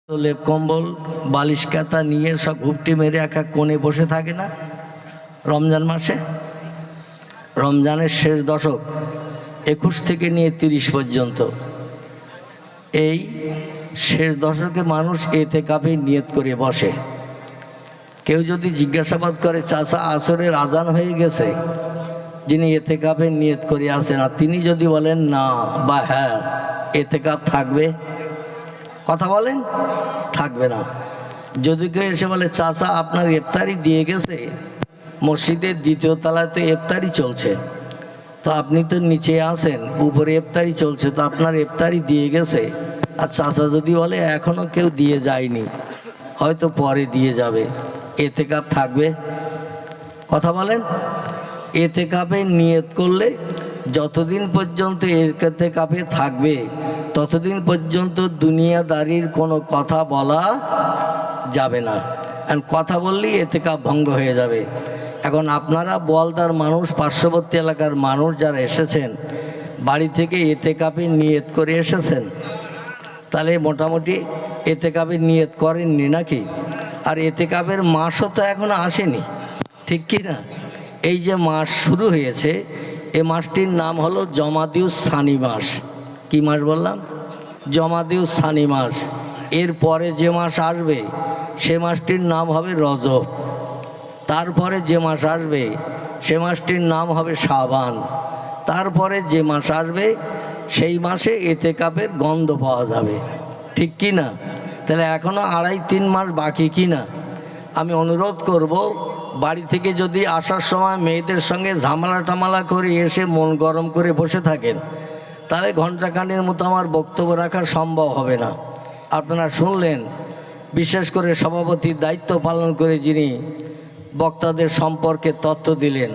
লেপ কম্বল বালিশ কাতা নিয়ে সব ঘুপটি মেরে একা কোণে বসে থাকে না রমজান মাসে। রমজানের শেষ দশক 21 থেকে নিয়ে 30 পর্যন্ত এই শেষ দশকে মানুষ এতেকাফে নিয়ত করে বসে। কেউ যদি জিজ্ঞাসাবাদ করে চাচা আসরের আজান হয়ে গেছে, যিনি এতেকাফে নিয়ত করে আসেন, আর তিনি যদি বলেন না বা হ্যাঁ এতেকাফ থাকবে, কথা বলেন থাকবে না। যদি কেউ এসে বলে চাচা আপনার ইফতারি দিয়ে গেছে, মসজিদের দ্বিতীয় তলায় তো ইফতারি চলছে, তো আপনি তো নিচে আসেন, উপরে ইফতারি চলছে, তো আপনার ইফতারি দিয়ে গেছে। আর চাচা যদি বলে এখনো কেউ দিয়ে যায়নি, হয়তো পরে দিয়ে যাবে, এতেকাফ থাকবে, কথা বলেন। এতেকাফে নিয়ত করলে যতদিন পর্যন্ত এতেকাফে থাকবে ততদিন পর্যন্ত দুনিয়াদারির কোনো কথা বলা যাবে না। আর কথা বললেই এতেকাফ ভঙ্গ হয়ে যাবে। এখন আপনারা বলদার মানুষ, পার্শ্ববর্তী এলাকার মানুষ যারা এসেছেন, বাড়ি থেকে এতেকাফে নিয়ত করে এসেছেন, তাহলে মোটামুটি এতেকাফে নিয়ত করেননি নাকি? আর এতেকাফের মাসও তো এখনো আসেনি, ঠিক কি না? এই যে মাস শুরু হয়েছে, এই মাসটির নাম হলো জমাদিউস সানি মাস। কি মাস বললাম? জমাদিউস সানি মাস। এর পরে যে মাস আসবে সে মাসটির নাম হবে রজব। তারপরে যে মাস আসবে সে মাসটির নাম হবে শাবান। তারপরে যে মাস আসবে সেই মাসে এতেকাফের গন্ধ পাওয়া যাবে, ঠিক কি না? তাহলে এখনও 2.5-3 মাস বাকি কি না? আমি অনুরোধ করব, বাড়ি থেকে যদি আসার সময় মেয়েদের সঙ্গে ঝামেলা টামালা করে এসে মন গরম করে বসে থাকেন, তাহলে ঘণ্টাখানেকের মতো আমার বক্তব্য রাখা সম্ভব হবে না। আপনারা শুনলেন, বিশেষ করে সভাপতির দায়িত্ব পালন করে যিনি বক্তাদের সম্পর্কে তথ্য দিলেন,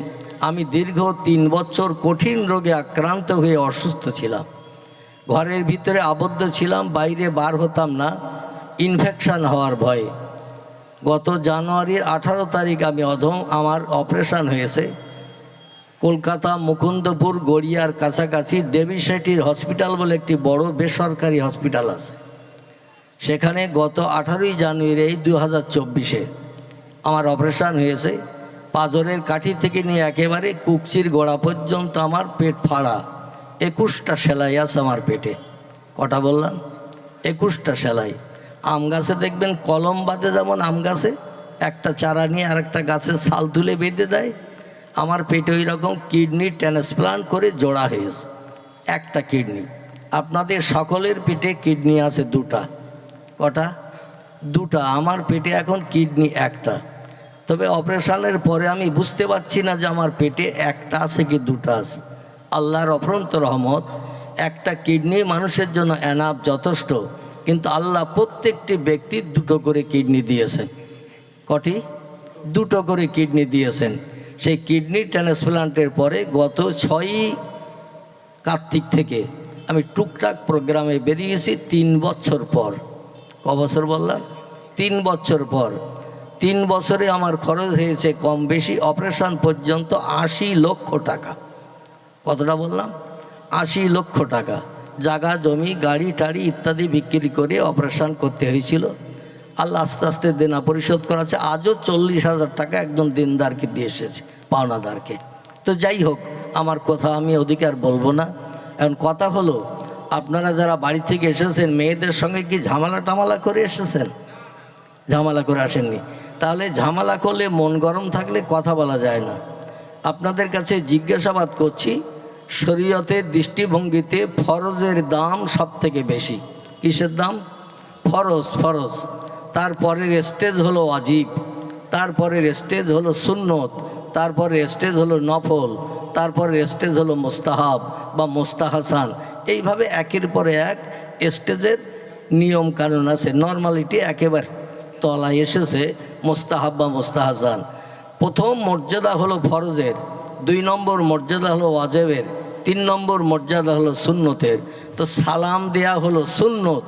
আমি দীর্ঘ 3 বছর কঠিন রোগে আক্রান্ত হয়ে অসুস্থ ছিলাম, ঘরের ভিতরে আবদ্ধ ছিলাম, বাইরে বার হতাম না ইনফেকশান হওয়ার ভয়ে। গত জানুয়ারির 18 তারিখ আমার অপারেশান হয়েছে। কলকাতা মুকুন্দপুর গড়িয়ার কাছাকাছি দেবী শেঠির হসপিটাল বলে একটি বড় বেসরকারি হসপিটাল আছে, সেখানে গত 18ই জানুয়ারি 2024-এ আমার অপারেশান হয়েছে। পাঁজরের কাঠি থেকে নিয়ে একেবারে কুকচির গোড়া পর্যন্ত আমার পেট ফাড়া, 21টা সেলাই আছে আমার পেটে। কটা বললাম? 21টা সেলাই। আম গাছে দেখবেন কলম বাঁধে, যেমন আম গাছে একটা চারা নিয়ে আরেকটা গাছের ছাল তুলে বেঁধে দেয়, আমার পেটে ওই রকম কিডনি ট্রান্সপ্লান্ট করে জোড়া হয়েছে, একটা কিডনি। আপনাদের সকলের পেটে কিডনি আছে 2টা। কটা? 2টা। আমার পেটে এখন কিডনি একটা। তবে অপারেশনের পরে আমি বুঝতে পারছি না যে আমার পেটে একটা আছে কি 2টা আছে। আল্লাহর অফরন্ত রহমত, একটা কিডনি মানুষের জন্য এনাফ, যথেষ্ট। কিন্তু আল্লাহ প্রত্যেকটি ব্যক্তির 2টো করে কিডনি দিয়েছেন। কটি? 2টো করে কিডনি দিয়েছেন। সেই কিডনি ট্রান্সপ্লান্টের পরে গত 6ই কার্তিক থেকে আমি টুকটাক প্রোগ্রামে বেরিয়েছি 3 বছর পর। ক বছর বললাম? 3 বছর পর। 3 বছরে আমার খরচ হয়েছে কম বেশি অপারেশন পর্যন্ত 80 লক্ষ টাকা। কতটা বললাম? 80 লক্ষ টাকা। জায়গা জমি গাড়ি টাড়ি ইত্যাদি বিক্রি করে অপারেশন করতে হয়েছিল। আল্লাহ আস্তে আস্তে দেনা পরিশোধ করাছে। আজও 40,000 টাকা একজন দিনদারকে দিয়ে এসেছে, পাওনাদারকে। তো যাই হোক, আমার কথা আমি অধিকার বলবো না। এখন কথা হলো, আপনারা যারা বাড়ি থেকে এসেছেন, মেয়েদের সঙ্গে কি ঝামেলা টামালা করে এসেছেন? ঝামেলা করে আসেননি? তাহলে ঝামেলা করলে, মন গরম থাকলে কথা বলা যায় না। আপনাদের কাছে জিজ্ঞাসাবাদ করছি, শরীয়তের দৃষ্টিভঙ্গিতে ফরজের দাম সব থেকে বেশি। কিসের দাম? ফরজ। ফরজ। তারপরের স্টেজ হলো ওয়াজিব, তারপরের স্টেজ হলো সুন্নত, তারপরের স্টেজ হলো নফল, তারপরের স্টেজ হলো মুস্তাহাব বা মুস্তাহাসান। এইভাবে একের পরে এক স্টেজের নিয়ম কানুন আছে। নর্মালিটি একেবারে তলায় এসেছে মুস্তাহাব বা মুস্তাহাসান। প্রথম মর্যাদা হলো ফরজের, 2 নম্বর মর্যাদা হলো ওয়াজিবের, 3 নম্বর মর্যাদা হলো সুন্নতের। তো সালাম দেয়া হলো সুন্নত,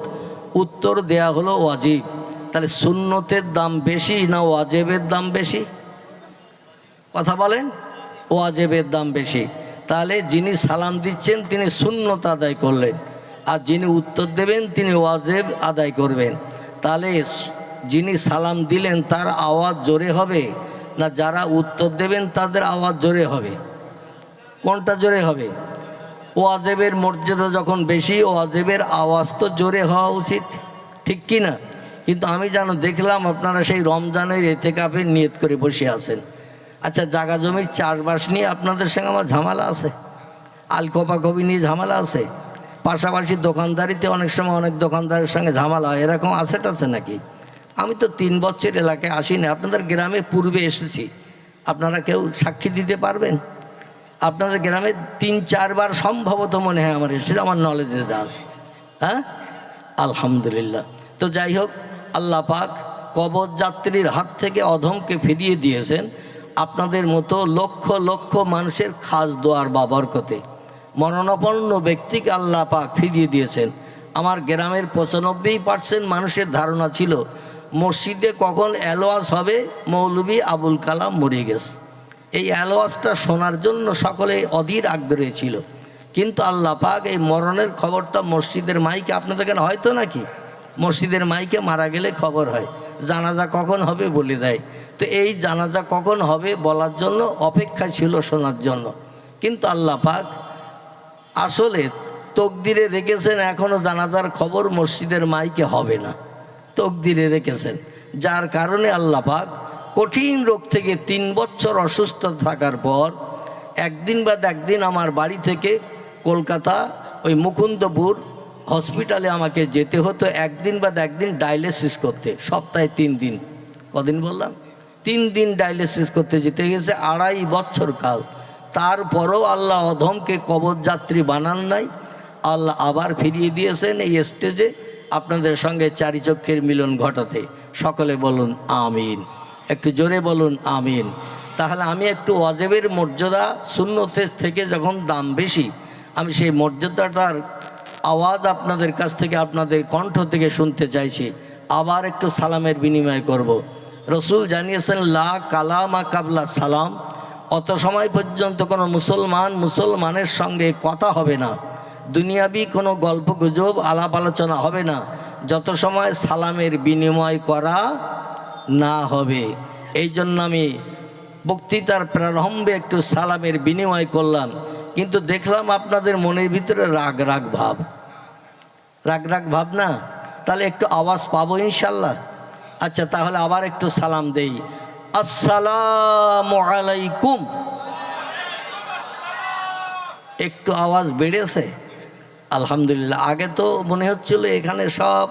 উত্তর দেয়া হলো ওয়াজিব। তাহলে সুন্নতের দাম বেশি না ওয়াজিবের দাম বেশি? কথা বলেন। ওয়াজিবের দাম বেশি। তাহলে যিনি সালাম দিচ্ছেন তিনি সুন্নত আদায় করলেন, আর যিনি উত্তর দেবেন তিনি ওয়াজিব আদায় করবেন। তাহলে যিনি সালাম দিলেন তার আওয়াজ জোরে হবে না যারা উত্তর দেবেন তাদের আওয়াজ জোরে হবে? কোনটা জোরে হবে? ওয়াজেবের মর্যাদা যখন বেশি, ওয়াজেবের আওয়াজ তো জোরে হওয়া উচিত, ঠিক কি না? কিন্তু আমি দেখলাম আপনারা সেই রমজানের এতেকাফের নিয়ত করে বসে আছেন। আচ্ছা, জায়গা জমির চাষবাস নিয়ে আপনাদের সঙ্গে আমার ঝামেলা আছে, আলকোপাকপি নিয়ে ঝামেলা আছে, পাশাপাশি দোকানদারিতে অনেক সময় অনেক দোকানদারের সঙ্গে ঝামেলা হয়, এরকম আছে নাকি? আমি তো 3 বছর এলাকায় আসিনি, আপনাদের গ্রামে পূর্বে এসেছি, আপনারা কেউ সাক্ষী দিতে পারবেন? আপনাদের গ্রামে 3-4 বার সম্ভবত মনে হয় আমার এসেছে, আমার নলেজে যা আছে। হ্যাঁ, আলহামদুলিল্লাহ। তো যাই হোক, আল্লাহ পাক কবর যাত্রীর হাত থেকে অধমকে ফিরিয়ে দিয়েছেন আপনাদের মতো লক্ষ লক্ষ মানুষের খাস দোয়ার বা বরকতে। মরণাপন্ন ব্যক্তিকে আল্লাহ পাক ফিরিয়ে দিয়েছেন। আমার গ্রামের 95% মানুষের ধারণা ছিল মসজিদে কখন অ্যালোয়াজ হবে, মৌলভী আবুল কালাম মরে গেছে। এই অ্যালোয়াজটা শোনার জন্য সকলে অধীর আগ্রহী ছিল। কিন্তু আল্লাহ পাক এই মরণের খবরটা মসজিদের মাইকে, আপনাদের কেন হয়তো নাকি মসজিদের মাইকে মারা গেলে খবর হয়, জানাজা কখন হবে বলে দেয়। তো এই জানাজা কখন হবে বলার জন্য অপেক্ষা ছিল শোনার জন্য। কিন্তু আল্লাহ পাক আসলে তকদিরে রেখেছেন এখনও জানাজার খবর মসজিদের মাইকে হবে না, তকদিরে রেখেছেন। যার কারণে আল্লাহ পাক কঠিন রোগ থেকে 3 বছর অসুস্থ থাকার পর একদিন বাদ একদিন আমার বাড়ি থেকে কলকাতা ওই মুকুন্দপুর হসপিটালে আমাকে যেতে হতো, একদিন বাদ একদিন ডায়ালিসিস করতে, সপ্তাহে 3 দিন। কদিন বললাম? 3 দিন ডায়ালিসিস করতে যেতে গেছে 2.5 বছর কাল। তারপরও আল্লাহ অধমকে কবর যাত্রী বানান নাই, আল্লাহ আবার ফিরিয়ে দিয়েছেন এই স্টেজে আপনাদের সঙ্গে 4 চক্ষের মিলন ঘটাতে। সকলে বলুন আমিন, একটু জোরে বলুন আমিন। তাহলে আমি একটু ওয়াজিবের মর্যাদা সুন্নতের থেকে যখন দাম বেশি, আমি সেই মর্যাদাটার আওয়াজ আপনাদের কাছ থেকে, আপনাদের কণ্ঠ থেকে শুনতে চাইছি। আবার একটু সালামের বিনিময় করব। রসুল জানিয়েছেন লা কালামা কাবলা সালাম, অত সময় পর্যন্ত কোনো মুসলমানের সঙ্গে কথা হবে না, দুনিয়াবি কোনো গল্প গুজব আলাপ আলোচনা হবে না, যত সময় সালামের বিনিময় করা না হবে। এই জন্য আমি বক্তৃতার প্রারম্ভে একটু সালামের বিনিময় করলাম, কিন্তু দেখলাম আপনাদের মনের ভিতরে রাগ রাগ ভাব না, তাহলে একটু আওয়াজ পাবো ইনশাল্লাহ। আচ্ছা, তাহলে আবার একটু সালাম দেই। আসসালামু আলাইকুম। একটু আওয়াজ বেড়েছে আলহামদুলিল্লাহ। আগে তো মনে হচ্ছিল এখানে সব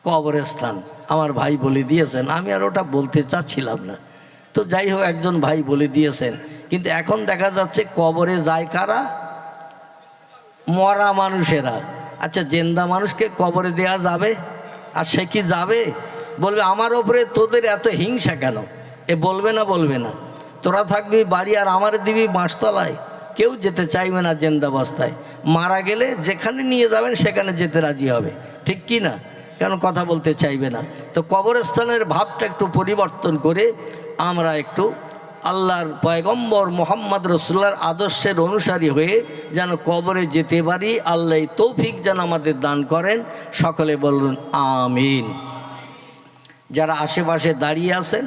কবরস্থান, আমার ভাই বলে দিয়েছেন, আমি আর ওটা বলতে চাচ্ছিলাম না। তো যাই হোক, একজন ভাই বলে দিয়েছেন। কিন্তু এখন দেখা যাচ্ছে কবরে যায় কারা? মরা মানুষেরা। আচ্ছা, জিন্দা মানুষকে কবরে দেয়া যাবে? আর সে কি যাবে? বলবে আমার ওপরে তোদের এত হিংসা কেন? এ বলবে না? তোরা থাকবি বাড়ি আর আমার দিবি বাঁশতলায়। কেউ যেতে চাইবে না জিন্দাবস্থায়। মারা গেলে যেখানে নিয়ে যাবেন সেখানে যেতে রাজি হবে, ঠিক কি না? কেন কথা বলতে চাইবে না? তো কবরস্থানের ভাবটা একটু পরিবর্তন করে আমরা একটু আল্লাহর পয়গম্বর মোহাম্মদ রসুল্লাহর আদর্শের অনুসারী হয়ে যেন কবরে যেতে পারি, আল্লাহ তৌফিক যেন আমাদের দান করেন। সকলে বলুন আমিন। যারা আশেপাশে দাঁড়িয়ে আছেন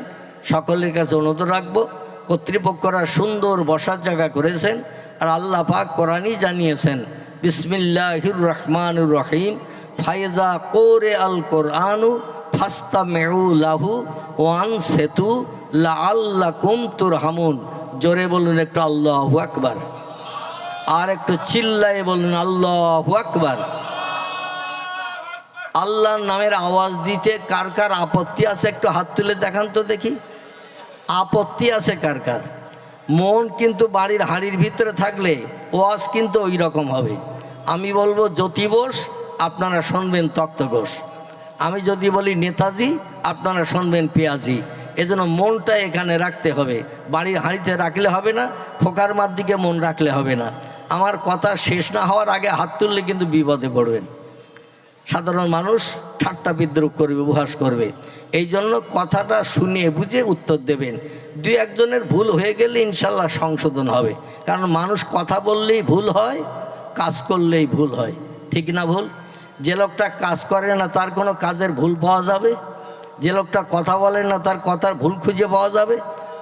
সকলের কাছে অনুরোধ রাখবো, কর্তৃপক্ষরা সুন্দর বসার জায়গা করেছেন, আর আল্লাহ পাক কোরআনই জানিয়েছেন বিসমিল্লাহির রহমানির রহিম, ফায়জা কোরে আল কোরআনু ফাস্তামিউ লাহু ওয়ানসিতু লাআল্লাকুম তুরহামুন। জোরে বলুন একটু আল্লাহু আকবার, আর একটু চিল্লায়ে বলুন আল্লাহু আকবার। আল্লাহর নামের আওয়াজ দিতে কার কার আপত্তি আছে একটু হাত তুলে দেখান তো দেখি। আপত্তি আছে কার কার? মন কিন্তু বাড়ির হাঁড়ির ভিতরে থাকলে ওয়াজ কিন্তু ওই রকম হবে। আমি বলবো জ্যোতি বোস, আপনারা শুনবেন তক্ত ঘোষ। আমি যদি বলি নেতাজি, আপনারা শুনবেন পেঁয়াজি। এজন্য মনটা এখানে রাখতে হবে, বাড়ির হাঁড়িতে রাখলে হবে না, খোকার মার দিকে মন রাখলে হবে না। আমার কথা শেষ না হওয়ার আগে হাত তুললে কিন্তু বিপদে পড়বেন। সাধারণ মানুষ ঠাট্টা বিদ্রুপ করবে, উপহাস করবে। এই জন্য কথাটা শুনিয়ে বুঝে উত্তর দেবেন। 2-1 জনের ভুল হয়ে গেলে ইনশাল্লাহ সংশোধন হবে, কারণ মানুষ কথা বললেই ভুল হয়, কাজ করলেই ভুল হয়, ঠিক না ভুল? যে লোকটা কাজ করে না তার কোনো কাজের ভুল পাওয়া যাবে? যে লোকটা কথা বলে না তার কথার ভুল খুঁজে পাওয়া যাবে?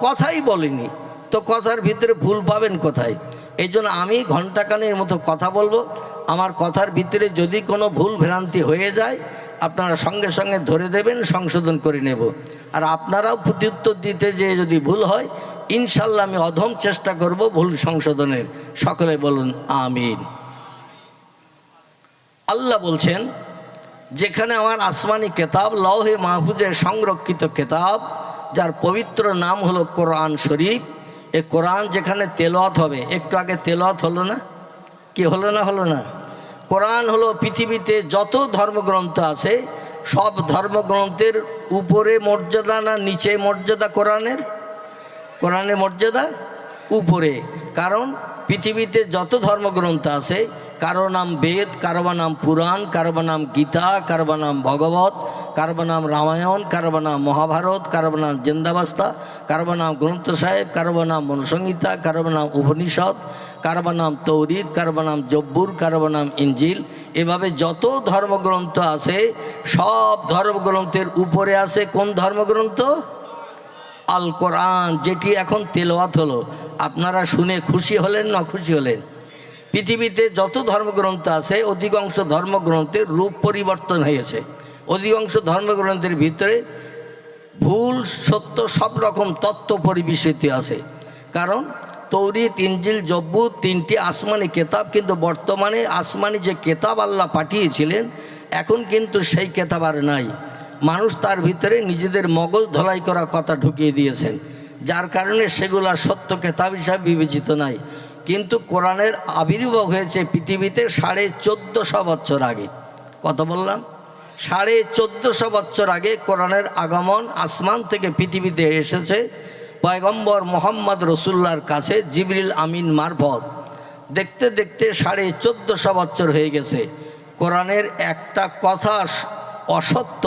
কথাই বলেনি তো কথার ভিতরে ভুল পাবেন কোথায়? এই জন্য আমি ঘণ্টাখানেক মতো কথা বলবো। আমার কথার ভিতরে যদি কোনো ভুল ভ্রান্তি হয়ে যায় আপনারা সঙ্গে সঙ্গে ধরে দেবেন, সংশোধন করে নেব। আর আপনারাও প্রত্যুত্তর দিতে যে যদি ভুল হয় ইনশাল্লাহ আমি অধম চেষ্টা করব ভুল সংশোধনের। সকলে বলুন আমিন। আল্লাহ বলছেন, যেখানে আমার আসমানি কেতাব লৌহে মাহফুজে সংরক্ষিত কেতাব, যার পবিত্র নাম হলো কোরআন শরীফ, এ কোরআন যেখানে তেলাওয়াত হবে, একটু আগে তেলাওয়াত হলো না? কি হলো না? হলো না? কোরআন হলো পৃথিবীতে যত ধর্মগ্রন্থ আছে সব ধর্মগ্রন্থের উপরে মর্যাদা না নিচে মর্যাদা কোরআনের? কোরআনের মর্যাদা উপরে। কারণ পৃথিবীতে যত ধর্মগ্রন্থ আছে কারো নাম বেদ, কারো নাম পুরাণ, কারো নাম গীতা, কারো নাম ভগবত, কারো নাম রামায়ণ, কারো নাম মহাভারত, কারো নাম জিন্দাবাস্তা, কারো নাম গ্রন্থ সাহেব, কারো নাম মনুসংহিতা, কারো নাম উপনিষদ, কারো নাম তৌরিদ, কারো নাম জব্বুর, কারো নাম ইঞ্জিল। এভাবে যত ধর্মগ্রন্থ আছে সব ধর্মগ্রন্থের উপরে আছে কোন ধর্মগ্রন্থ? আল কোরআন, যেটি এখন তেলাওয়াত হলো। আপনারা শুনে খুশি হলেন না খুশি হলেন? পৃথিবীতে যত ধর্মগ্রন্থ আছে অধিকাংশ ধর্মগ্রন্থের রূপ পরিবর্তন হয়েছে। অধিকাংশ ধর্মগ্রন্থের ভিতরে ভুল সত্য সব রকম তত্ত্ব পরিবেশিত আছে। কারণ তৌরিত, ইঞ্জিল, জব্বুর তিনটি আসমানি কেতাব, কিন্তু বর্তমানে আসমানি যে কেতাব আল্লাহ পাঠিয়েছিলেন এখন কিন্তু সেই কেতাব আর নাই। মানুষ তার ভিতরে নিজেদের মগজ ধলাই করা কথা ঢুকিয়ে দিয়েছেন, যার কারণে সেগুলা সত্য কেতাব হিসাবে বিবেচিত নাই। কিন্তু কোরআনের আবির্ভাব হয়েছে পৃথিবীতে 1450 বছর আগে। কত বললাম? 1450 বছর আগে কোরআনের আগমন আসমান থেকে পৃথিবীতে এসেছে পয়গম্বর মোহাম্মদ রসুল্লাহর কাছে জিবরিল আমিন মারফত। দেখতে দেখতে 1450 বছর হয়ে গেছে। কোরআনের একটা কথা অসত্য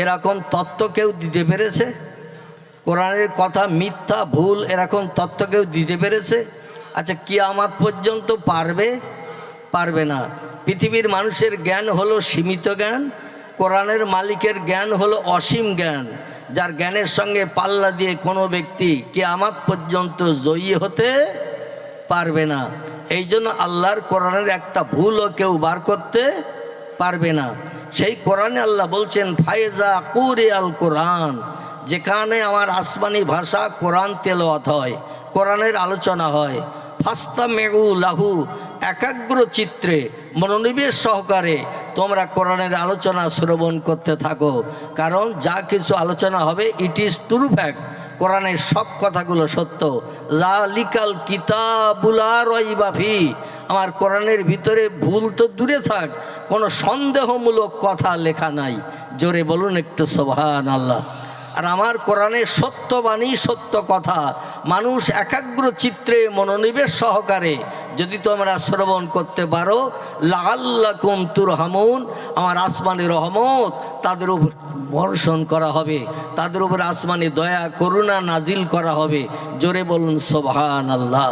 এরকম তত্ত্ব কেউ দিতে পেরেছে? কোরআনের কথা মিথ্যা ভুল এরকম তত্ত্ব কেউ দিতে পেরেছে? আচ্ছা, কিয়ামত পর্যন্ত পারবে? পারবে না। পৃথিবীর মানুষের জ্ঞান হলো সীমিত জ্ঞান, কোরআনের মালিকের জ্ঞান হলো অসীম জ্ঞান, যার জ্ঞানের সঙ্গে পাল্লা দিয়ে কোনো ব্যক্তি কিয়ামত পর্যন্ত জয়ী হতে পারবে না। এই জন্য আল্লাহর কোরআনের একটা ভুলও কেউ বার করতে পারবে না। সেই কোরআনে আল্লাহ বলছেন, ফায়েজা কুরে আল কোরআন, যেখানে আমার আসমানি ভাষা কোরআন তেলাওয়াত হয়, কোরআনের আলোচনা হয়, ফাস্তা মেগু লাহু, একাগ্র চিত্রে মনোনিবেশ সহকারে তোমরা কোরআনের আলোচনা শ্রবণ করতে থাকো। কারণ যা কিছু আলোচনা হবে ইট ইজ ট্রু ফ্যাক্ট, কোরআনের সব কথাগুলো সত্য। যালিকাল কিতাবুল লা রাইবা ফি, আমার কোরআনের ভিতরে ভুল তো দূরে থাক, কোনো সন্দেহমূলক কথা লেখা নাই। জোরে বলুন একটু সুবহানাল্লাহ। আর আমার কোরআনে সত্যবাণী সত্য কথা মানুষ একাগ্র চিত্রে মনোনিবেশ সহকারে যদি তোমরা শ্রবণ করতে পারো, লাআল্লাকুম তুরহামুন, আমার আসমানি রহমত তাদের উপর বর্ষণ করা হবে, তাদের উপর আসমানি দয়া করুণা নাজিল করা হবে। জোরে বলুন সুবহানাল্লাহ।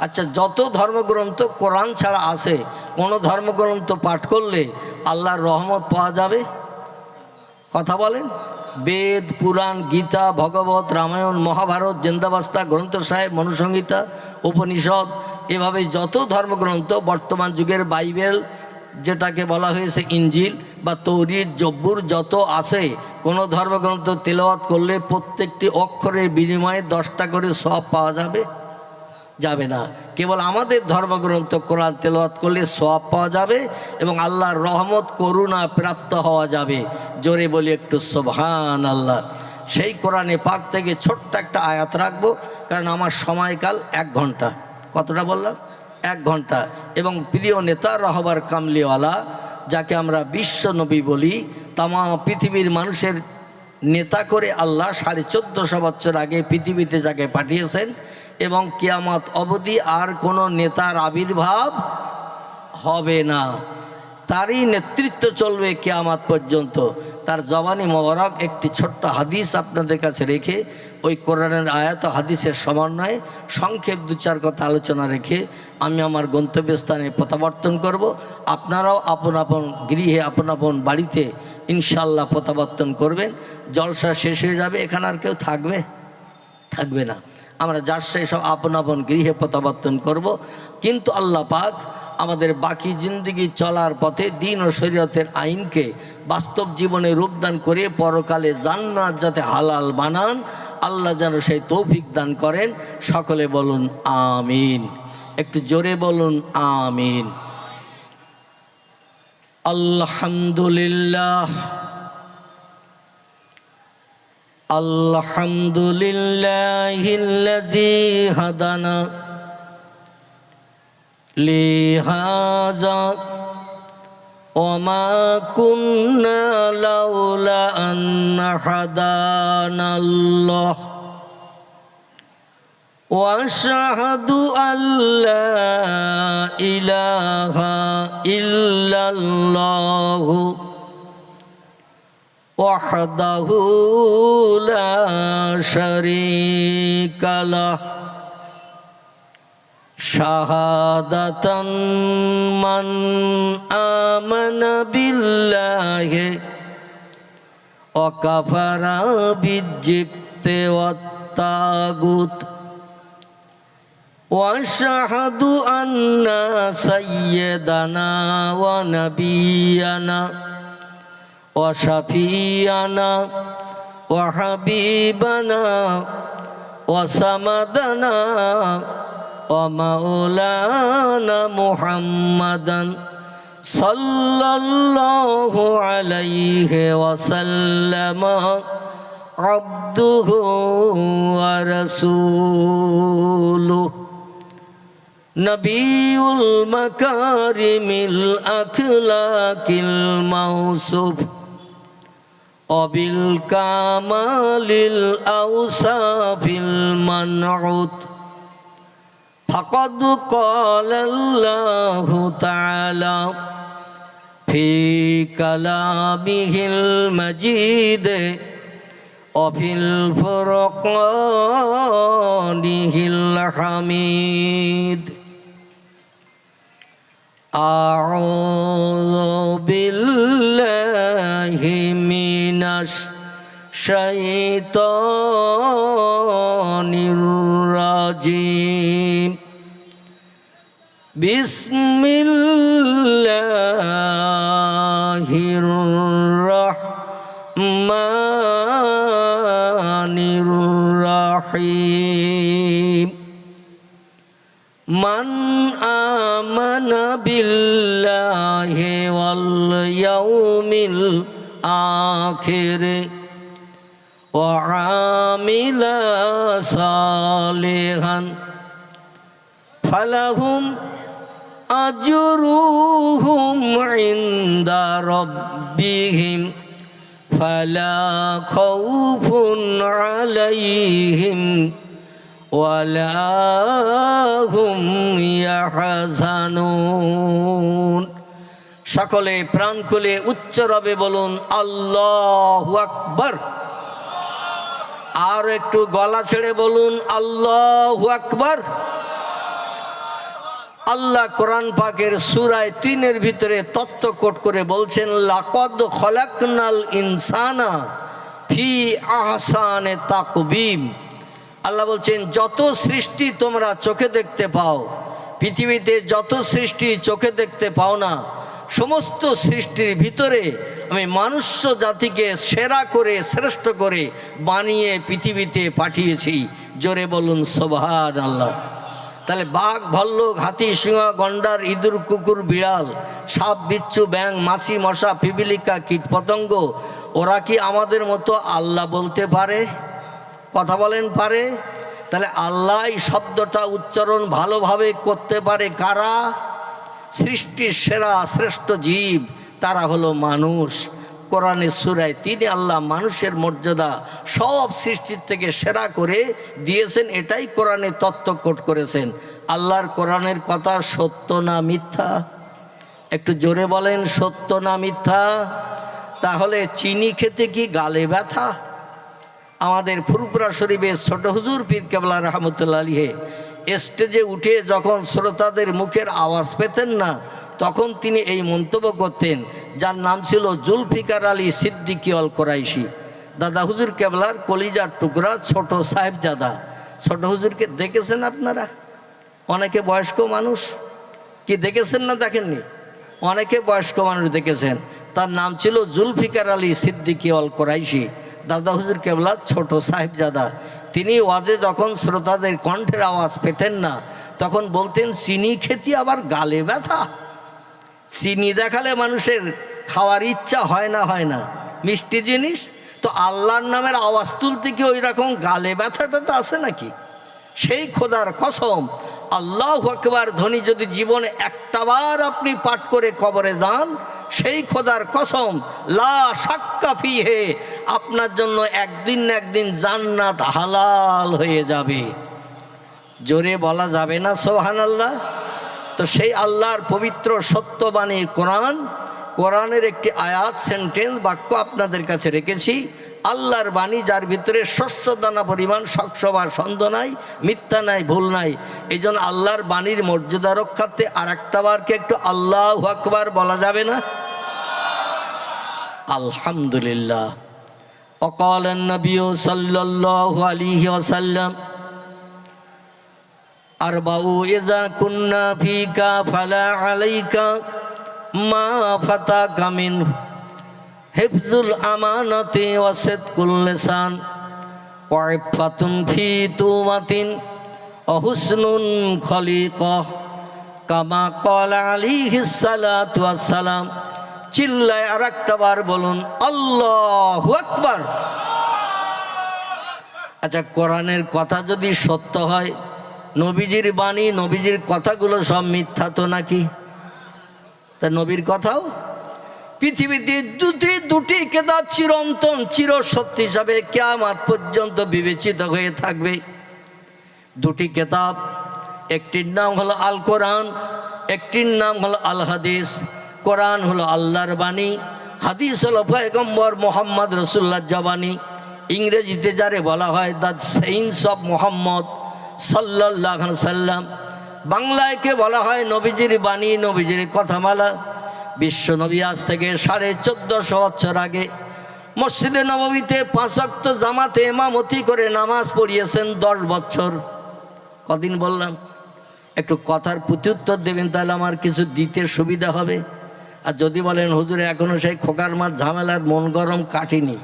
আচ্ছা, যত ধর্মগ্রন্থ কোরআন ছাড়া আছে, কোনো ধর্মগ্রন্থ পাঠ করলে আল্লাহর রহমত পাওয়া যাবে? কথা বলেন। বেদ, পুরাণ, গীতা, ভগবত, রামায়ণ, মহাভারত, জিন্দাবাস্তা, গ্রন্থ সাহেব, মনুসংহিতা, উপনিষদ, এভাবে যত ধর্মগ্রন্থ, বর্তমান যুগের বাইবেল যেটাকে বলা হয়েছে ইঞ্জিল বা তৌরিদ, জব্বুর যত আছে, কোনো ধর্মগ্রন্থ তেলাওয়াত করলে প্রত্যেকটি অক্ষরের বিনিময়ে 10টা করে সওয়াব পাওয়া যাবে? যাবে না। কেবল আমাদের ধর্মগ্রন্থ কোরআন তেলাওয়াত করলে সওয়াব পাওয়া যাবে এবং আল্লাহর রহমত করুণা প্রাপ্ত হওয়া যাবে। জোরে বলি একটু সুবহানাল্লাহ। সেই কোরআনে পাক থেকে ছোট্ট একটা আয়াত রাখবো, কারণ আমার সময়কাল 1 ঘন্টা। কতটা বললাম? 1 ঘন্টা। এবং প্রিয় নেতা রহবার কামলিওয়ালা, যাকে আমরা বিশ্ব নবী বলি, তামাম পৃথিবীর মানুষের নেতা করে আল্লাহ 1450 বছর আগে পৃথিবীতে যাকে পাঠিয়েছেন এবং কিয়ামত অবধি আর কোনো নেতার আবির্ভাব হবে না, তারই নেতৃত্ব চলবে কিয়ামত পর্যন্ত। তার জবানি মোবারক একটি ছোট্ট হাদিস আপনাদের কাছে রেখে ওই কোরআনের আয়াত হাদিসের সমন্বয়ে সংক্ষেপ দু চার কথা আলোচনা রেখে আমি আমার গন্তব্যস্থানে প্রত্যাবর্তন করব। আপনারাও আপন আপন গৃহে আপন আপন বাড়িতে ইনশাল্লাহ প্রত্যাবর্তন করবেন। জলসা শেষ হয়ে যাবে, এখানে আর কেউ থাকবে না। আমরা যার সেই সব আপন আপন গৃহে প্রত্যাবর্তন করব। কিন্তু আল্লাহ পাক আমাদের বাকি জিন্দগি চলার পথে দ্বীন ও শরীয়তের আইনকে বাস্তব জীবনে রূপদান করে পরকালে জান্নাত যাতে হালাল বানান, আল্লাহ যেন সেই তৌফিক দান করেন। সকলে বলুন আমিন। একটু জোরে বলুন আমিন। আলহামদুলিল্লাহ আলহামদুলিল্লাহিল্লাযী হাদানা লিহাযা ওমা কুন্না লাউলা আন হাদানাল্লাহ ওয়া আশহাদু আল্লা ইলাহা ইল্লাল্লাহু ওয়াহদাহু লা শারীকা লাহু শাহাদাতান মান আমানা বিল্লাহি ওয়া কাফারা বিজ্জিবতি ওয়াত তাগুত ওয়া আশহাদু আন্না সাইয়্যিদানা ওয়া নাবিয়ানা ওয়া শাফিয়ানা ওয়া হাবিবানা ওয়া সামাদানা ওয়া মাওলানা মুহাম্মাদান সাল্লাল্লাহু আলাইহি ওয়া সাল্লাম আবদুহু ওয়া রাসূলুহু নবিউল মাকারিমিল আখলাকিল মাওসুফ অবিল কামালিল আওসাফিল মানউত ফাকাদ ক্বালাল্লাহু তাআলা ফি কালামিহিল মাজিদ ওয়া ফিল ফুরকানিহিল হামিদ আউযু বিল্লাহি মিনাশ শাইতানির রাজিম বিসমিল্লাহির রাহমানির রাহিম মান আমানা বিল্লাহি ওয়াল ইয়াউমিল আখির ওয়া আমিলা সালিহান ফালাহুম আজরুহুম ইনদা রাব্বিহিম ফালা খাউফুন আলাইহিম ওয়ালা হুম ইয়াহজানুন। সকলে প্রাণ খুলে উচ্চ রবে বলুন আল্লাহু আকবার। আর একটু গলা ছেড়ে বলুন আল্লাহু আকবার। আল্লাহ কোরআন পাকের সূরা ৩ ভিতরে তত্ত্ব কোট করে বলছেন লাকাদ খলাকনাল ইনসানা ফি আহসানি তাকবীম। আল্লাহ বলছেন যত সৃষ্টি তোমরা চোখে দেখতে পাও, পৃথিবীতে যত সৃষ্টি চোখে দেখতে পাও না, সমস্ত সৃষ্টির ভিতরে আমি মনুষ্য জাতিকে সেরা করে শ্রেষ্ঠ করে বানিয়ে পৃথিবীতে পাঠিয়েছি। জোরে বলুন সুবহানাল্লাহ। তাহলে বাঘ, ভাল্লুক, হাতি, সিংহ, গন্ডার, ইঁদুর, কুকুর, বিড়াল, সাপ, বিচ্ছু, ব্যাঙ, মাছি, মশা, পিপিলিকা, কীট পতঙ্গ, ওরা কি আমাদের মতো আল্লাহ বলতে পারে? কথা বলেন পারে? তাহলে আল্লাহ এই শব্দটা উচ্চারণ ভালোভাবে করতে পারে কারা? সৃষ্টির সেরা শ্রেষ্ঠ জীব, তারা হলো মানুষ। কোরআনের সূরা ৩ আল্লাহ মানুষের মর্যাদা সব সৃষ্টির থেকে সেরা করে দিয়েছেন, এটাই কোরআনে তত্ত্ব কোট করেছেন। আল্লাহর কোরআনের কথা সত্য না মিথ্যা? একটু জোরে বলেন, সত্য না মিথ্যা? তাহলে চিনি খেতে কি গালে ব্যথা? আমাদের ফুরফুরা শরীফের ছোট হুজুর পীর কেবলা রহমতুল্লাহ আলাইহি স্টেজে উঠে যখন শ্রোতাদের মুখের আওয়াজ পেতেন না, তখন তিনি এই মন্তব্য করতেন, যার নাম ছিল জুলফিকার আলী সিদ্দিকী অল কোরাইশি। দাদা হুজুর কেবলার কলিজার টুকরা ছোট সাহেবজাদা। ছোট হুজুরকে দেখেছেন আপনারা? অনেকে বয়স্ক মানুষ কি দেখেছেন না দেখেননি? অনেকে বয়স্ক মানুষ দেখেছেন। তার নাম ছিল জুলফিকার আলী সিদ্দিকী অল কোরাইশি, দাদা হুজুর কেবলার ছোট সাহেবজাদা। তিনি ওয়াজে যখন শ্রোতাদের কণ্ঠের আওয়াজ পেতেন না, তখন বলতেন, চিনি খেতে আবার গালে ব্যথা? চিনি দেখালে মানুষের খাওয়ার ইচ্ছা হয় না? হয় না? মিষ্টি জিনিস তো আল্লাহর নামের আওয়াজ তুলতে কি ওই রকম গালে ব্যথাটা তো আছে নাকি? সেই খোদার কসম, আল্লাহু আকবার ধ্বনি যদি জীবনে একটাবার আপনি পাঠ করে কবরে যান, সেই খোদার কসম লা শাক্কা ফিহে, আপনার জন্য একদিন না একদিন জান্নাত হালাল হয়ে যাবে। জোরে বলা যাবে না সুবহানাল্লাহ? তো সেই আল্লাহর পবিত্র সত্যবাণী কোরআনের একটি আয়াত, সেন্টেন্স, বাক্য আপনাদের কাছে রেখেছি। আল্লাহর বাণী, যার ভিতরে শস্য দানা পরিমাণ শকসভা সন্দেহ নাই, মিথ্যা নাই, ভুল নাই। এই জন্য আল্লাহর বাণীর মর্যাদা রক্ষার্থে আর একটা বারকে একটু আল্লাহু আকবার বলা যাবে না? আলহামদুলিল্লাহ। وقال النبي صلى الله عليه وسلم أربع إذا كنا فيك فلا عليك ما فتاك منه حفظ الأمانة وصدق اللسان وعفة في تومة وحسن خليقة كما قال عليه الصلاة والسلام। চিল্লায় আর একটা বার বলুন আল্লাহু আকবার। আচ্ছা, কোরআনের কথা যদি সত্য হয়, নবীজির বাণী, নবীজির কথাগুলো সব মিথ্যা তো নাকি? তা নবীর কথাও পৃথিবীতে দুটি কিতাব চিরন্তন চির সত্য হিসাবে কিয়ামত পর্যন্ত বিবেচিত হয়ে থাকবে। দুটি কিতাব, একটির নাম হলো আল কোরআন, একটির নাম হলো আল হাদিস। কোরআন হলো আল্লাহর বাণী, হাদিস হলো পয়গম্বর মোহাম্মদ রাসূলুল্লাহর জবানি। ইংরেজিতে যারে বলা হয় দ্য সেইন্স অফ মোহাম্মদ সাল্লাল্লাহু আলাইহি সাল্লাম। বাংলায়কে বলা হয় নবীজির বাণী, নবীজির কথামালা। বিশ্ব নবী আজ থেকে 1450 বছর আগে মসজিদে নববীতে 5 ওয়াক্ত জামাতে ইমামতি করে নামাজ পড়িয়েছেন 10 বছর। কদিন বললাম? একটু কথার প্রত্যুত্তর দেবেন, তাহলে আমার কিছু দিতে সুবিধা হবে। আর যদি বলেন হুজুরে এখনও সেই খোকার মার ঝামেলার মন গরম কাটিনি,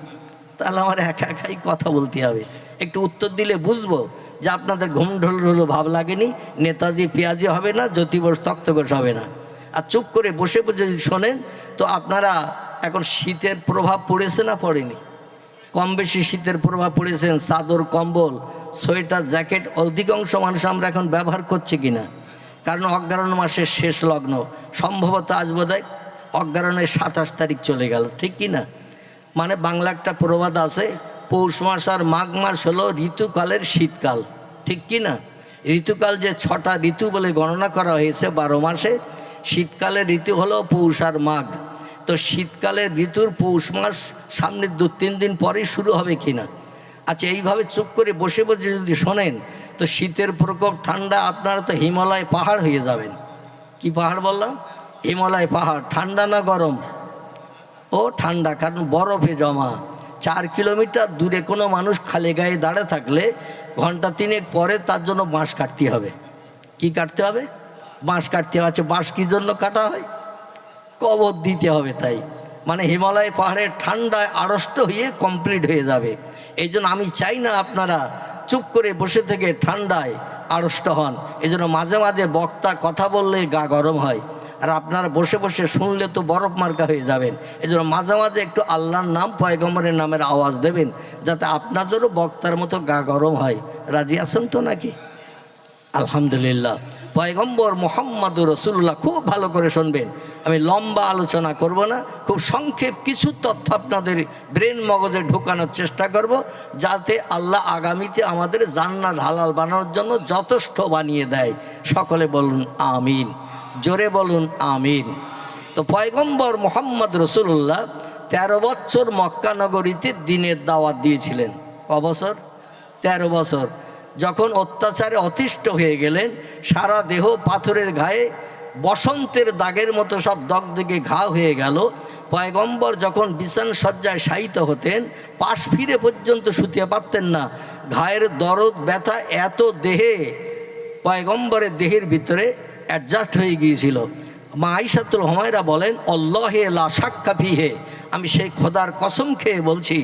তাহলে আমার একা একাই কথা বলতে হবে। একটু উত্তর দিলে বুঝবো যে আপনাদের ঘুম ঢোল হলো ভাব লাগেনি, নেতাজি পেঁয়াজি হবে না, জ্যোতি বোস তক্তবোস হবে না। আর চুপ করে বসে বসে যদি শোনেন, তো আপনারা এখন শীতের প্রভাব পড়েছে না পড়েনি? কম বেশি শীতের প্রভাব পড়েছেন। চাদর, কম্বল, সোয়েটার, জ্যাকেট অধিকাংশ মানুষ আমরা এখন ব্যবহার করছি কিনা? কারণ অজ্ঞায়ণ মাসের শেষ লগ্ন, সম্ভবত আজ বোধহয় অজ্ঞায়ণের 27 তারিখ চলে গেল, ঠিক কি না? মানে বাংলা একটা প্রবাদ আছে, পৌষ মাস আর মাঘ মাস হলো ঋতুকালের শীতকাল, ঠিক কি না? ঋতুকাল যে 6টা ঋতু বলে গণনা করা হয়েছে 12 মাসে, শীতকালের ঋতু হলো পৌষ আর মাঘ। তো শীতকালের ঋতুর পৌষ মাস সামনে 2-3 দিন পরেই শুরু হবে কিনা? আচ্ছা, এইভাবে চুপ করে বসে বসে যদি শোনেন, তো শীতের প্রকোপ, ঠান্ডা, আপনারা তো হিমালয় পাহাড় হয়ে যাবেন। কি পাহাড় বললাম? হিমালয় পাহাড়। ঠান্ডা না গরম? ও ঠান্ডা, কারণ বরফে জমা। 4 কিলোমিটার দূরে কোনো মানুষ খালি গায়ে দাঁড়ে থাকলে ঘন্টা 3 পরে তার জন্য বাঁশ কাটতে হবে। কি কাটতে হবে? বাঁশ কাটতে হবে। আচ্ছা, বাঁশ কী জন্য কাটা হয়? কবর দিতে হবে। তাই মানে হিমালয় পাহাড়ের ঠান্ডায় আড়ষ্ট হয়ে কমপ্লিট হয়ে যাবে। এই জন্য আমি চাই না আপনারা চুপ করে বসে থেকে ঠান্ডায় আড়ষ্ট হন। এই জন্য মাঝে মাঝে বক্তা কথা বললে গা গরম হয়, আর আপনারা বসে বসে শুনলে তো বরফ মার্কা হয়ে যাবেন। এই জন্য মাঝে মাঝে একটু আল্লাহর নাম, পয়গম্বরের নামের আওয়াজ দেবেন, যাতে আপনাদেরও বক্তার মতো গা গরম হয়। রাজি আছেন তো নাকি? আলহামদুলিল্লাহ। পয়গম্বর মোহাম্মদুর রাসূলুল্লাহ, খুব ভালো করে শুনবেন, আমি লম্বা আলোচনা করব না, খুব সংক্ষেপ কিছু তথ্য আপনাদের ব্রেন মগজে ঢোকানোর চেষ্টা করব, যাতে আল্লাহ আগামীতে আমাদের জান্নাত হালাল বানানোর জন্য যথেষ্ট বানিয়ে দেয়। সকলে বলুন আমিন, জোরে বলুন আমিন। তো পয়গম্বর মোহাম্মদ রাসূলুল্লাহ 13 বছর মক্কা নগরীতে দিনের দাওয়াত দিয়েছিলেন। ক বছর? 13 বছর। যখন অত্যাচারে অতিষ্ঠ হয়ে গেলেন, সারা দেহ পাথরের গায়ে বসন্তের দাগের মতো সব দগদগে ঘা হয়ে গেল। পয়গম্বর যখন বিছানা সজ্জায় শায়িত হতেন, পাশ ফিরে পর্যন্ত শুতে পারতেন না। ঘায়ের দরদ ব্যথা এত দেহে, পয়গম্বরের দেহের ভিতরে অ্যাডজাস্ট হয়ে গিয়েছিল। মা আয়েশাতুল হুমায়রা বলেন, আল্লাহে লা শাক্কা ফিহে, আমি সেই খোদার কসম খেয়ে বলছি,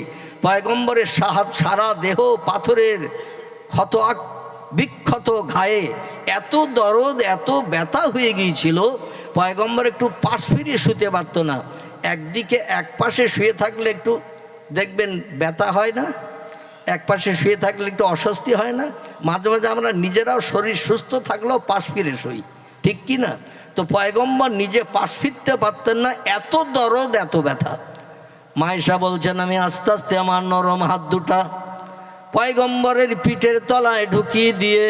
পয়গম্বরের সারা দেহ পাথরের ক্ষত বিক্ষত ঘায়ে এত দরদ এত ব্যথা হয়ে গিয়েছিল, পয়গম্বর একটু পাশ ফিরিয়ে শুতে পারতো না। একদিকে এক পাশে শুয়ে থাকলে একটু দেখবেন ব্যথা হয় না, এক পাশে শুয়ে থাকলে একটু অস্বস্তি হয় না। মাঝে মাঝে আমরা নিজেরাও শরীর সুস্থ থাকলেও পাশ ফিরে শুই, ঠিক কি না? তো পয়গম্বর নিজে পাশ ফিরতে পারতেন না, এত দরদ এত ব্যথা। মায়েশা বলছেন, আমি আস্তে আস্তে আমার নরম হাত দুটা পয়গম্বরের পিঠের তলায় ঢুকিয়ে দিয়ে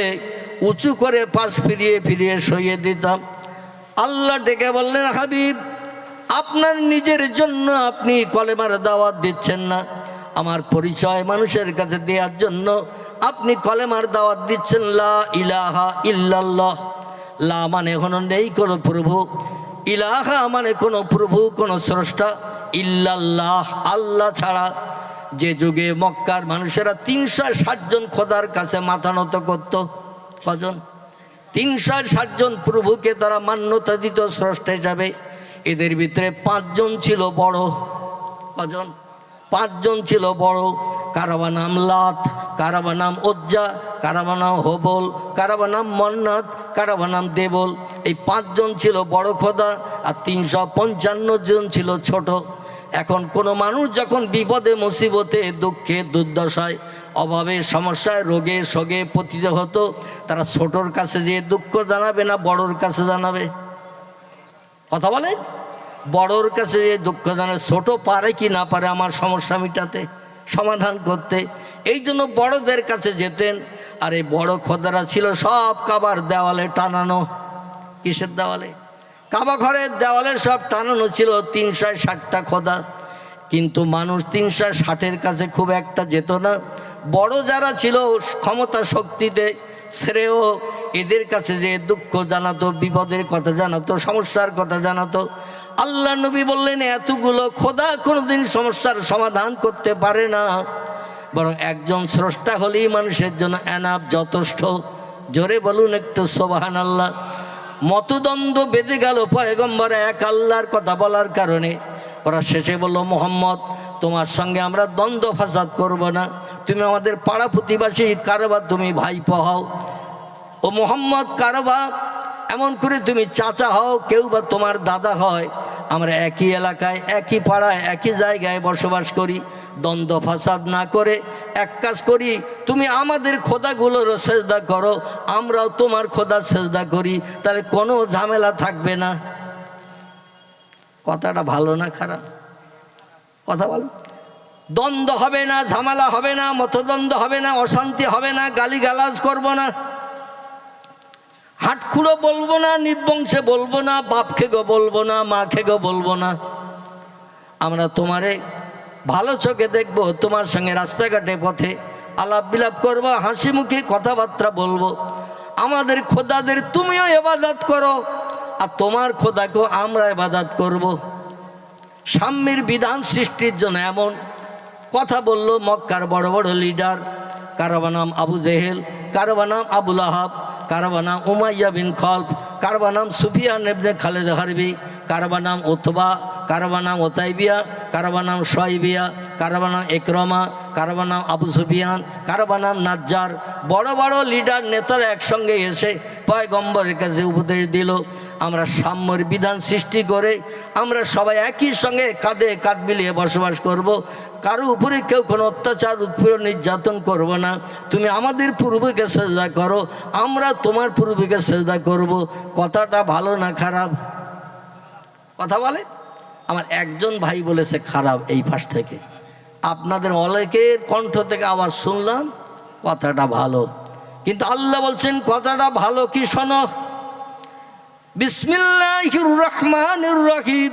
উঁচু করে পাশ ফিরিয়ে ফিরিয়ে শুইয়ে দিতাম। আল্লাহ ডেকে বললেন, হাবিব, আপনার নিজের জন্য আপনি কলেমার দাওয়াত দিচ্ছেন না, আমার পরিচয় মানুষের কাছে দেওয়ার জন্য আপনি কলেমার দাওয়াত দিচ্ছেন। লা ইলাহা ইল্লাল্লাহ, লা মানে কোনো নেই কোনো প্রভু, ইলাহা মানে কোনো প্রভু কোনো স্রষ্টা, ইল্লাল্লাহ আল্লাহ ছাড়া। যে যুগে মক্কার মানুষেরা 360 জন খোদার কাছে মাথা নত করত, কজন? 360 জন প্রভুকে তারা মান্যতা দিত স্রষ্টা হিসাবে। এদের ভিতরে 5 জন ছিল বড়, কজন? 5 জন ছিল বড়। কারবা নাম লাত, কারবা নাম উজ্জা, কারবা নাম হবল, কারবা নাম মন্নাত, কারবা নাম দেবল। এই 5 জন ছিল বড় খোদা, আর 355 জন ছিল ছোট। এখন কোনো মানুষ যখন বিপদে মুসিবতে দুঃখে দুর্দশায় অভাবে সমস্যায় রোগে শোকে পতিত হতো, তারা ছোটর কাছে যেয়ে দুঃখ জানাবে না বড়োর কাছে জানাবে? কথা বলে, বড়োর কাছে যে দুঃখ জানাবে। ছোট পারে কি না পারে আমার সমস্যা মিটাতে, সমাধান করতে, এই জন্য বড়দের কাছে যেতেন। আর এই বড় খোদারা ছিল সব কাবার দেওয়ালে টানানো। কিসের দেওয়ালে? কাবা ঘরের দেওয়ালে সব টানানো ছিল 360টা খোদা। কিন্তু মানুষ 360-এর কাছে খুব একটা যেত না। বড় যারা ছিল ক্ষমতা শক্তিতে শ্রেয়, এদের কাছে যে দুঃখ জানাতো, বিপদের কথা জানাতো, সমস্যার কথা জানাতো। আল্লাহ নবী বললেন, এতগুলো খোদা কোনোদিন সমস্যার সমাধান করতে পারে না, বরং একজন স্রষ্টা হলেই মানুষের জন্য এনাফ, যথেষ্ট। জোরে বলুন একটু সুবহানাল্লাহ। মতদ্বন্দ্ব বেঁধে গেল পয়গম্বর এক আল্লাহর কথা বলার কারণে। ওরা শেষে বলল, মোহাম্মদ, তোমার সঙ্গে আমরা দ্বন্দ্ব ফাসাদ করব না, তুমি আমাদের পাড়া প্রতিবাসী, কারবা তুমি ভাইপো হও। ও মোহাম্মদ, কারবা এমন করে তুমি চাচা হও, কেউ বা তোমার দাদা হয়, আমরা একই এলাকায় একই পাড়ায় একই জায়গায় বসবাস করি। দ্বন্দ্ব ফাসাদ না করে এক কাজ করি, তুমি আমাদের খোদাগুলোর সেজদা করো, আমরাও তোমার খোদার সেজদা করি, তাহলে কোনো ঝামেলা থাকবে না। কথাটা ভালো না খারাপ? কথা বল। দ্বন্দ্ব হবে না, ঝামেলা হবে না, মতদ্বন্দ্ব হবে না, অশান্তি হবে না, গালিগালাজ করব না, হাটখুড়ো বলবো না, নির্বংশে বলবো না, বাপকে গো বলবো না, মাকে গো বলবো না। আমরা তোমারে ভালো চোখে দেখবো, তোমার সঙ্গে রাস্তাঘাটে পথে আলাপ বিলাপ করবো, হাসি মুখে কথাবার্তা বলবো। আমাদের খোদাদের তুমিও ইবাদত করো, আর তোমার খোদাকেও আমরা ইবাদত করব। সাম্যের বিধান সৃষ্টির জন্য এমন কথা বলল মক্কার বড় বড় লিডার। কারবা নাম আবু জেহেল, কারবা নাম আবুল আহাব, কারবা নাম উমাইয়া বিন খলফ, কারবা নাম সুফিয়ান ইবনে খালিদ হারবি, কারবা নাম উতবা, কারবা নাম ওতাইবিয়া, কারবা নাম শোয়াইবিয়া, কারবা নাম একরমা, কারবা নাম আবু সুফিয়ান, কারবা নাম নাজ্জার। বড় বড় লিডার নেতারা একসঙ্গে এসে পয়গম্বরের কাছে উপদেশ দিল, আমরা সাম্যের বিধান সৃষ্টি করে আমরা সবাই একই সঙ্গে কাঁধে কাঁধ মিলিয়ে বসবাস করব, কারো উপরে কেউ কোনো অত্যাচার উৎপীড়ন নির্যাতন করব না। তুমি আমাদের পূর্বকে সেজদা করো, আমরা তোমার পূর্বকে সেজদা করব। কথাটা ভালো না খারাপ? কথা বলে। আমার একজন ভাই বলেছে খারাপ এই পাশ থেকে, আপনাদের অনেকের কণ্ঠ থেকে আওয়াজ শুনলাম কথাটা ভালো, কিন্তু আল্লাহ বলছেন কথাটা ভালো কি শোনো। বিসমিল্লাহির রহমানির রহিম,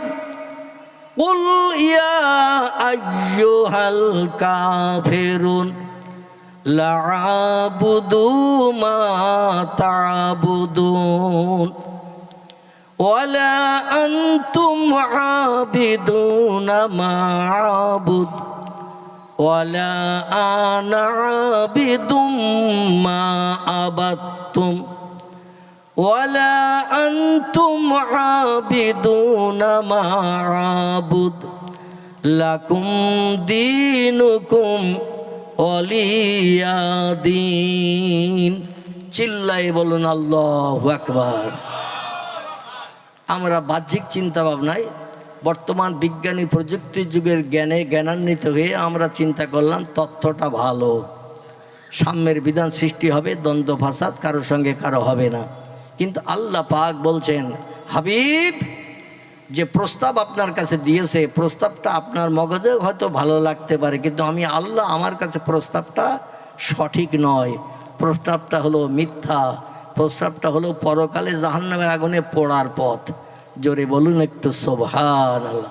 কুল ইয়া আইয়ুহাল কাফিরুন লা আ'বুদু মা তা'বুদুন ওয়ালা আনতুম আবিদুনা মা আ'বুদ ওয়ালা আনা আবিদুম মা আবাদতুম ওয়ালা আনতুম আবিদুনা মা আ'বুদ লাকুম দীনুকুম ওয়ালিয়া দীন। চিল্লাই বলুন আল্লাহু আকবার। আমরা বাহ্যিক চিন্তা ভাবনায় বর্তমান বিজ্ঞানী প্রযুক্তির যুগের জ্ঞানান্বিত হয়ে আমরা চিন্তা করলাম তথ্যটা ভালো, সাম্যের বিধান সৃষ্টি হবে, দ্বন্দ্ব ফাসাদ কারোর সঙ্গে কারো হবে না। কিন্তু আল্লাহ পাক বলছেন, হাবিব যে প্রস্তাব আপনার কাছে দিয়েছে প্রস্তাবটা আপনার মগজে হয়তো ভালো লাগতে পারে, কিন্তু আমি আল্লাহ আমার কাছে প্রস্তাবটা সঠিক নয়, প্রস্তাবটা হলো মিথ্যা, প্রস্তাবটা হলো পরকালে জাহান্নামের আগুনে পোড়ার পথ। জোরে বলুন একটু সুবহানাল্লাহ।